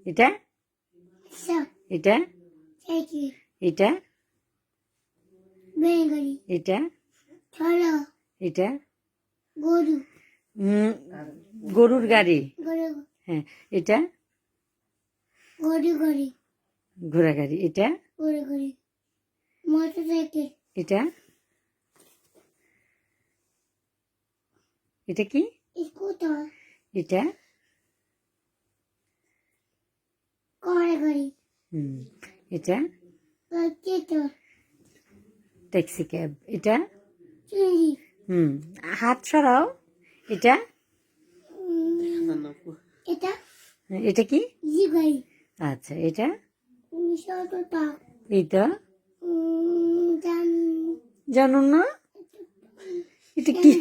এটা Sir. এটা Thank you. এটা Bengali. এটা Cholo. এটা Guru. গরুর গাড়ি। Guru. হ্যাঁ, এটা Guru guri. ঘোড়া গাড়ি। এটা Guru guri. Motorcycle. এটা এটা কি? Scooter. এটা Car guri. এটা Computer. Taxi cab. এটা Chili. হাত সরাও। এটা Eta. এটা কি? Zigari. আচ্ছা, এটা Shoto talk. এটা Jan. জানো না? এটা কি?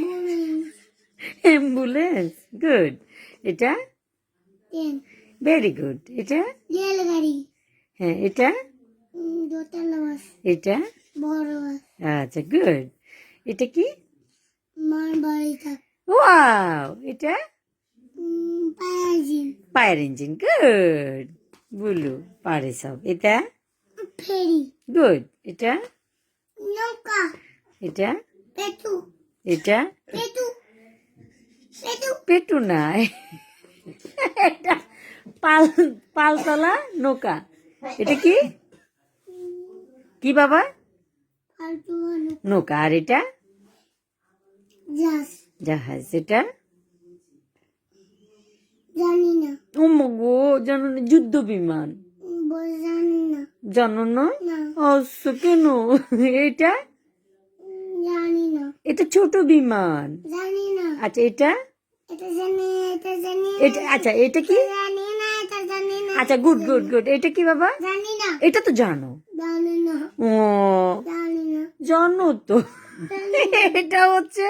অ্যাম্বুলেন্স। গুড। এটা Ten. Very good. এটা Railgari. হ্যাঁ, এটা Dotala bus. এটা Boro bus. আচ্ছা, গুড। এটা কি? Mar bari tak. ওয়াও। এটা Payajin. Fire engine. গুড। বুলু পারে সব। এটা Ferry. গুড। এটা Nonka. এটা Petu. এটা Petu. Petu. পেটু না, এটা পালতলা নৌকা। এটা কি কি বাবা? Altu anu. নৌকা। আর এটা Jas. জাহাজ। এটা Janina. গো জানো না? যুদ্ধ বিমান। Bozanina. জানো না? Na. অবশ্য কেন? এটা Janina. এটা ছোট বিমান। Janina. আচ্ছা, এটা Eta janina. Eta janina. এটা আচ্ছা, এটা কি? Janina. Eta janina. আচ্ছা, গুড গুড গুড। এটা কি বাবা? Janina. এটা তো জানো। Janina. ও Janina. জানো তো। এটা হচ্ছে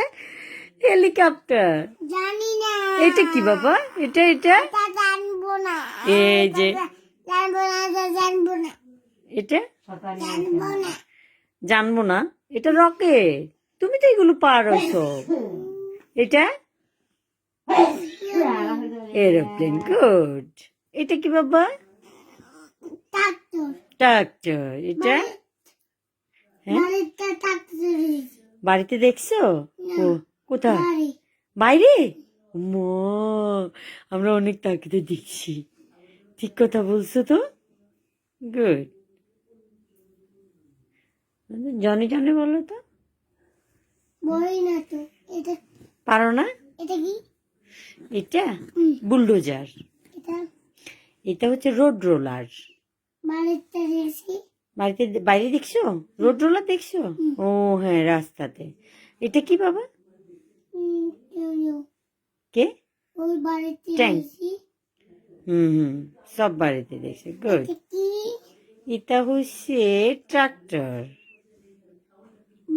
হেলিকপ্টার। Janina. এটা কি বাবা? এটা এটা Eta janbo na. এই যে Janbo na. Eta janbo na. এটা Janbo na. জানবো না। এটা রকেট। তুমি তো এগুলো পারো সব। এটা এরোপ্লেন। গুড। এটা কি বাবা? Tractor. ট্রাক্টর। এটা হ্যাঁ, Barita tractor. বাড়িতে দেখছো? ও কোথায়? Bari. বাইরে? মা, আমরা অনেক তাকিতে দেখছি। ঠিক কথা বলছো তো। গুড। জনি জনি বলো তো। বই না তো। এটা পারো না? এটা কি? এটা বুলডোজার। এটা এটা হচ্ছে রোড রোলার। বাড়িতে দেখছি। বাড়িতে বাইরে দেখছো? রোড রোলার দেখছো? ও হ্যাঁ, রাস্তাতে। এটা কি বাবা? ইউনিও। কে? ওই বাড়িতে ট্যাঙ্ক। দেখছি। সব বাড়িতে দেখছে। গুড। এটা কি? এটা হচ্ছে ট্রাক্টর।